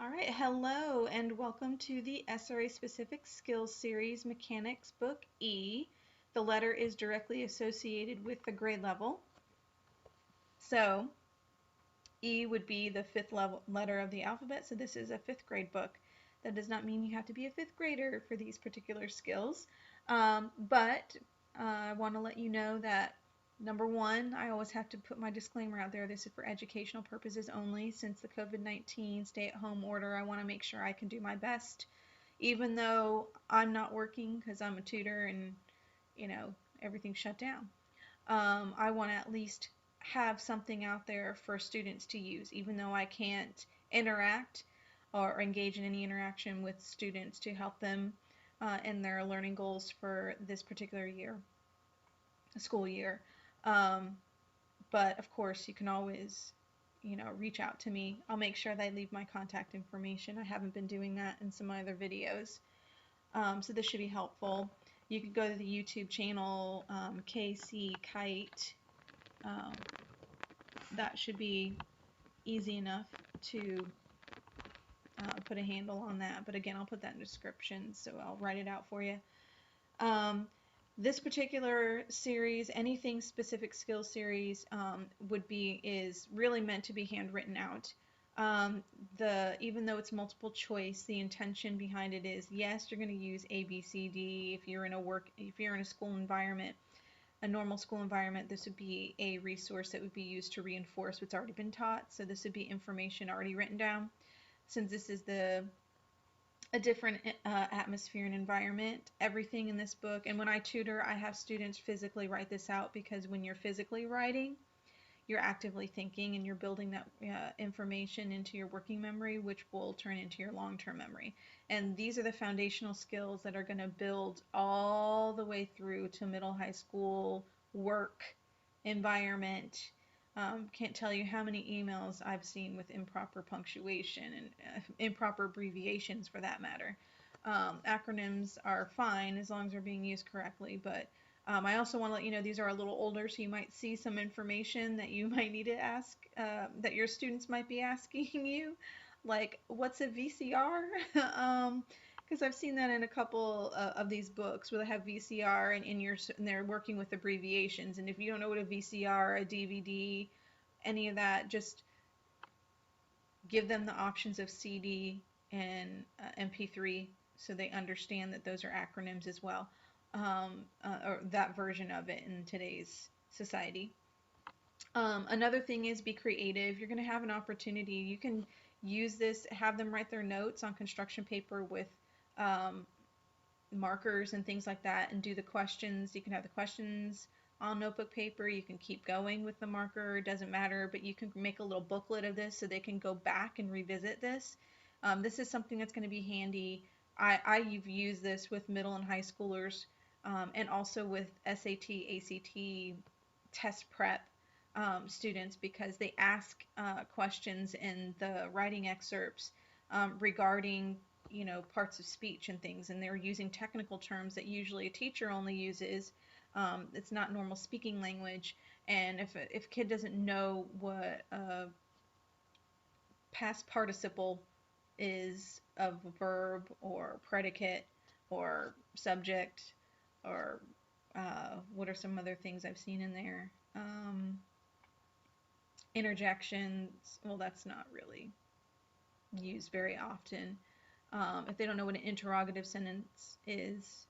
All right, hello and welcome to the SRA Specific Skills Series Mechanics Book E. The letter is directly associated with the grade level. So E would be the fifth level letter of the alphabet, so this is a fifth grade book. That does not mean you have to be a fifth grader for these particular skills, but I want to let you know that number one, I always have to put my disclaimer out there. This is for educational purposes only. Since the COVID-19 stay-at-home order, I want to make sure I can do my best, even though I'm not working because I'm a tutor and everything's shut down. I want to at least have something out there for students to use, even though I can't interact or engage in any interaction with students to help them in their learning goals for this particular year, school year. Um, but of course, you can always, reach out to me. I'll make sure that I leave my contact information. I haven't been doing that in some other videos. So this should be helpful. You could go to the YouTube channel, KC Kite. Um, that should be easy enough to put a handle on that. But again, I'll put that in the description, so I'll write it out for you. Um, this particular series, anything specific skills series, is really meant to be handwritten out. Even though it's multiple choice, the intention behind it is, yes, you're going to use A, B, C, D. If you're in a school environment, a normal school environment, this would be a resource that would be used to reinforce what's already been taught. So this would be information already written down. Since this is a different atmosphere and environment, everything in this book, and when I tutor, I have students physically write this out, because when you're physically writing, you're actively thinking and you're building that information into your working memory, which will turn into your long-term memory. And these are the foundational skills that are going to build all the way through to middle high school work environment. Can't tell you how many emails I've seen with improper punctuation and improper abbreviations for that matter. Acronyms are fine as long as they're being used correctly, but I also want to let you know these are a little older, so you might see some information that you might need to ask, that your students might be asking you, like, what's a VCR? Because I've seen that in a couple of these books where they have VCR and they're working with abbreviations. And if you don't know what a VCR, a DVD, any of that, just give them the options of CD and MP3 so they understand that those are acronyms as well, or that version of it in today's society. Another thing is be creative. You're going to have an opportunity. You can use this, have them write their notes on construction paper with um, markers and things like that, and do the questions. You can have the questions on notebook paper. You can keep going with the marker. It doesn't matter, but you can make a little booklet of this so they can go back and revisit this. This is something that's going to be handy. I've used this with middle and high schoolers, and also with SAT, ACT test prep students, because they ask questions in the writing excerpts regarding parts of speech and things, and they're using technical terms that usually a teacher only uses. It's not normal speaking language, and if a kid doesn't know what a past participle is of a verb or predicate or subject, or what are some other things I've seen in there? Interjections, well, that's not really used very often. If they don't know what an interrogative sentence is,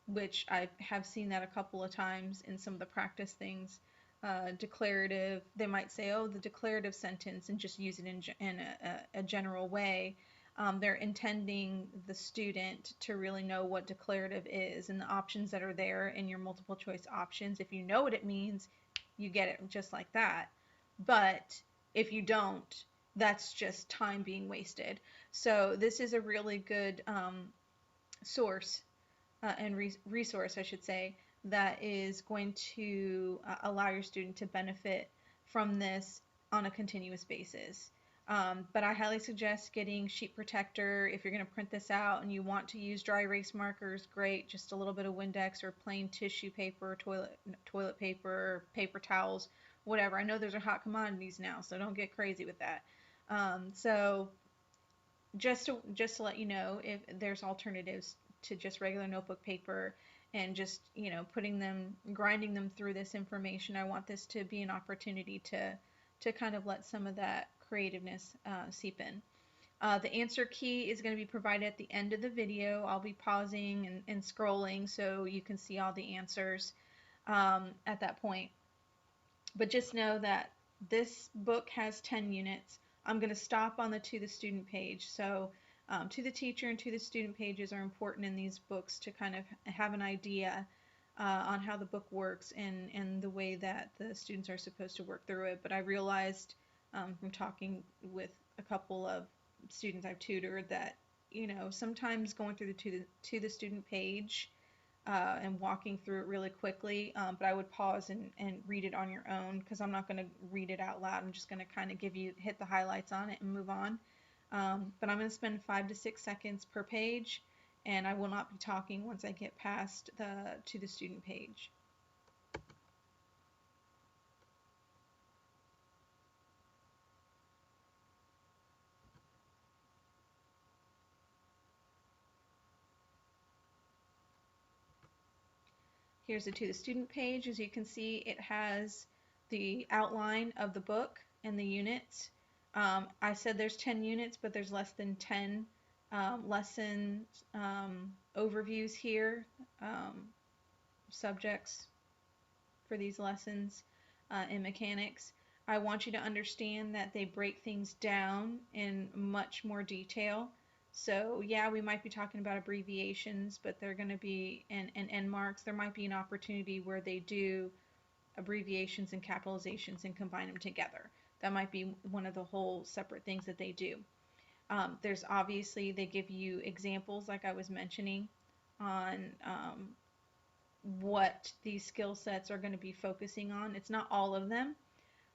which I have seen that a couple of times in some of the practice things. Declarative, they might say, oh, the declarative sentence, and just use it in a general way. They're intending the student to really know what declarative is and the options that are there in your multiple choice options. If you know what it means, you get it just like that. But if you don't, that's just time being wasted. So this is a really good source and resource, I should say, that is going to allow your student to benefit from this on a continuous basis. But I highly suggest getting sheet protector. If you're going to print this out and you want to use dry erase markers, great. Just a little bit of Windex or plain tissue paper, toilet paper, paper towels, whatever. I know those are hot commodities now, so don't get crazy with that. So just to let you know, if there's alternatives to just regular notebook paper and just, grinding them through this information, I want this to be an opportunity to kind of let some of that creativeness seep in. The answer key is going to be provided at the end of the video. I'll be pausing and scrolling so you can see all the answers at that point. But just know that this book has 10 units. I'm going to stop on the to the student page. So to the teacher and to the student pages are important in these books to kind of have an idea on how the book works and the way that the students are supposed to work through it. But I realized from talking with a couple of students I've tutored that, sometimes going through the to the student page and walking through it really quickly, but I would pause and read it on your own because I'm not going to read it out loud. I'm just going to kind of hit the highlights on it and move on. But I'm going to spend 5 to 6 seconds per page, and I will not be talking once I get past the to the student page. Here's the to the student page. As you can see, it has the outline of the book and the units. I said there's 10 units, but there's less than 10 lesson overviews here, subjects for these lessons in mechanics. I want you to understand that they break things down in much more detail. So yeah, we might be talking about abbreviations, but they're going to be, and end marks. There might be an opportunity where they do abbreviations and capitalizations and combine them together. That might be one of the whole separate things that they do. There's obviously, they give you examples like I was mentioning on what these skill sets are going to be focusing on. It's not all of them.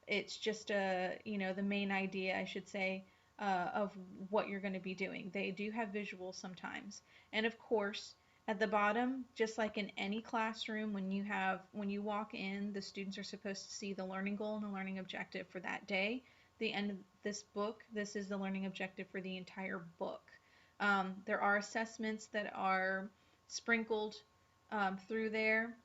It's just the main idea, I should say, of what you're going to be doing. They do have visuals sometimes. And of course, at the bottom, just like in any classroom, when you walk in, the students are supposed to see the learning goal and the learning objective for that day. The end of this book, this is the learning objective for the entire book. There are assessments that are sprinkled through there.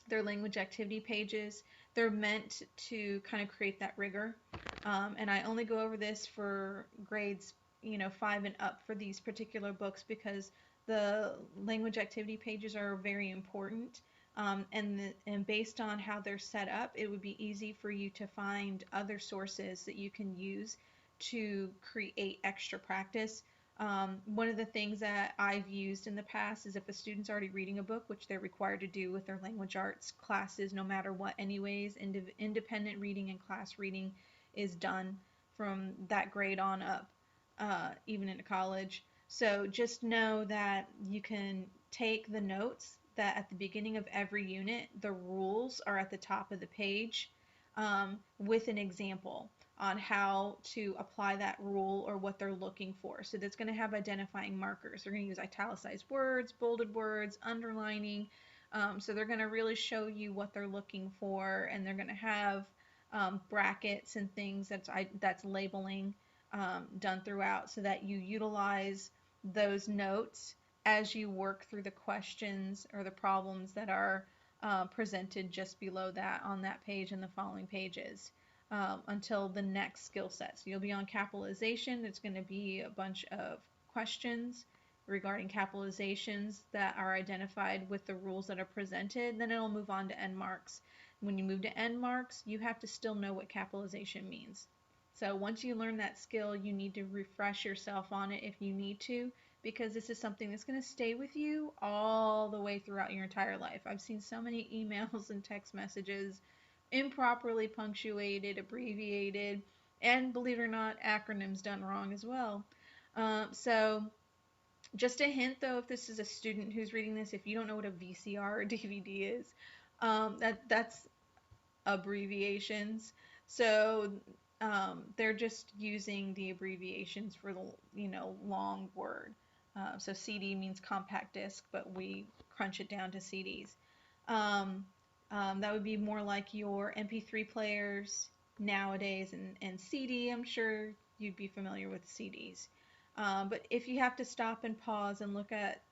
They're language activity pages. They're meant to kind of create that rigor. And I only go over this for grades, 5 and up for these particular books because the language activity pages are very important. And based on how they're set up, it would be easy for you to find other sources that you can use to create extra practice. One of the things that I've used in the past is if a student's already reading a book, which they're required to do with their language arts classes, no matter what anyways, independent reading and class reading is done from that grade on up, even into college. So just know that you can take the notes that at the beginning of every unit, the rules are at the top of the page with an example on how to apply that rule or what they're looking for. So that's going to have identifying markers. They're going to use italicized words, bolded words, underlining. So they're going to really show you what they're looking for, and they're going to have brackets and things that's labeling done throughout so that you utilize those notes as you work through the questions or the problems that are presented just below that on that page and the following pages until the next skill set. So you'll be on capitalization. It's going to be a bunch of questions regarding capitalizations that are identified with the rules that are presented. Then it'll move on to end marks. When you move to end marks, you have to still know what capitalization means. So once you learn that skill, you need to refresh yourself on it if you need to, because this is something that's going to stay with you all the way throughout your entire life. I've seen so many emails and text messages improperly punctuated, abbreviated, and believe it or not, acronyms done wrong as well. So just a hint though, if this is a student who's reading this, if you don't know what a VCR or DVD is, that's abbreviations. So they're just using the abbreviations for the long word. So CD means compact disc, but we crunch it down to CDs. That would be more like your MP3 players nowadays, and CD, I'm sure you'd be familiar with CDs. But if you have to stop and pause and look at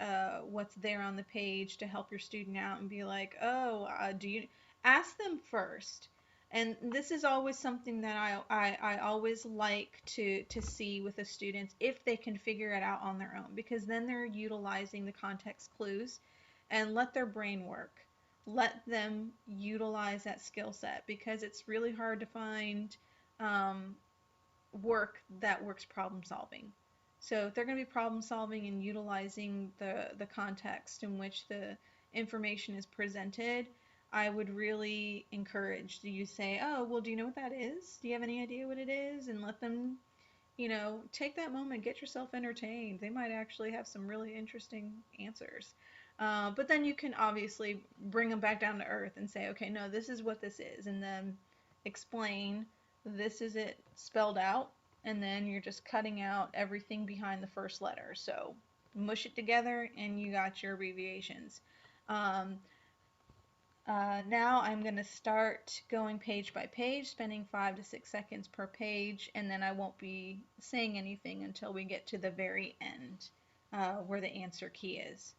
what's there on the page to help your student out and be like, oh, do you ask them first? And this is always something that I always like to see with the students if they can figure it out on their own, because then they're utilizing the context clues and let their brain work. Let them utilize that skill set because it's really hard to find um, work that works problem solving. So if they're going to be problem solving and utilizing the context in which the information is presented, I would really encourage you say, oh, well, do you know what that is? Do you have any idea what it is? And let them, take that moment, get yourself entertained. They might actually have some really interesting answers. But then you can obviously bring them back down to earth and say, okay, no, this is what this is, and then explain this is it spelled out, and then you're just cutting out everything behind the first letter. So mush it together, and you got your abbreviations. Um, now I'm going to start going page by page, spending 5 to 6 seconds per page, and then I won't be saying anything until we get to the very end where the answer key is.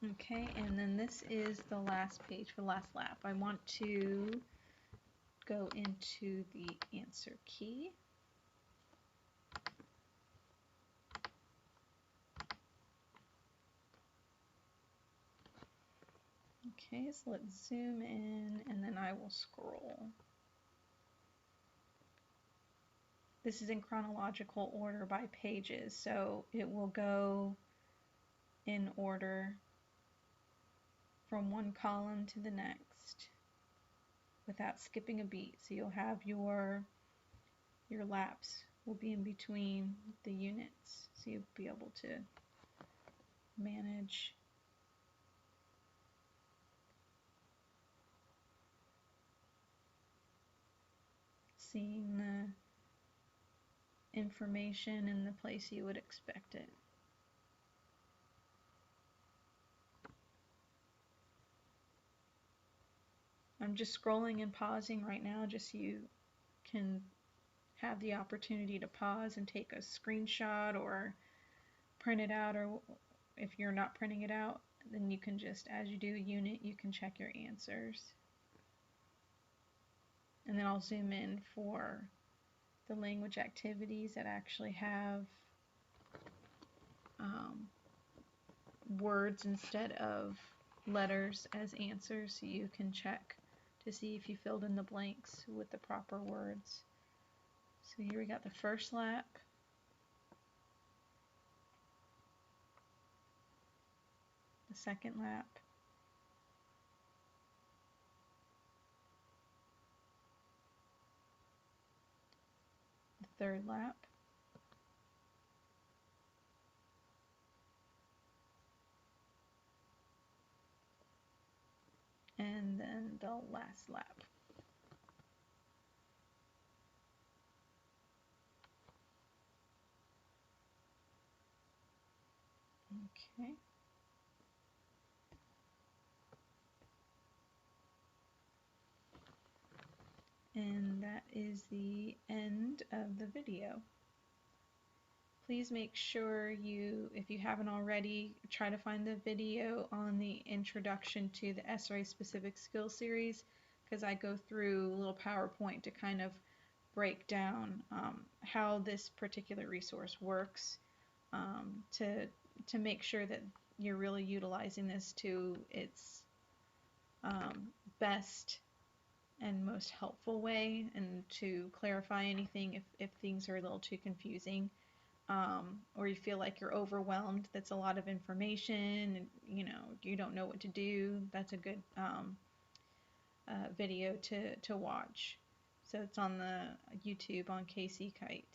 Okay, and then this is the last page for the last lap. I want to go into the answer key. Okay, so let's zoom in and then I will scroll. This is in chronological order by pages, so it will go in order from one column to the next without skipping a beat. So you'll have your laps will be in between the units, so you'll be able to manage seeing the information in the place you would expect it. I'm just scrolling and pausing right now just so you can have the opportunity to pause and take a screenshot or print it out, or if you're not printing it out, then you can just, as you do a unit, you can check your answers. And then I'll zoom in for the language activities that actually have words instead of letters as answers, so you can check to see if you filled in the blanks with the proper words. So here we got the first lap. The second lap. The third lap. And then the last lap. Okay. And that is the end of the video. Please make sure you, if you haven't already, try to find the video on the introduction to the SRA specific skill series, because I go through a little PowerPoint to kind of break down how this particular resource works, to make sure that you're really utilizing this to its best and most helpful way, and to clarify anything if things are a little too confusing, or you feel like you're overwhelmed. That's a lot of information and you don't know what to do. That's a good video to watch. So it's on the YouTube on KC Kite.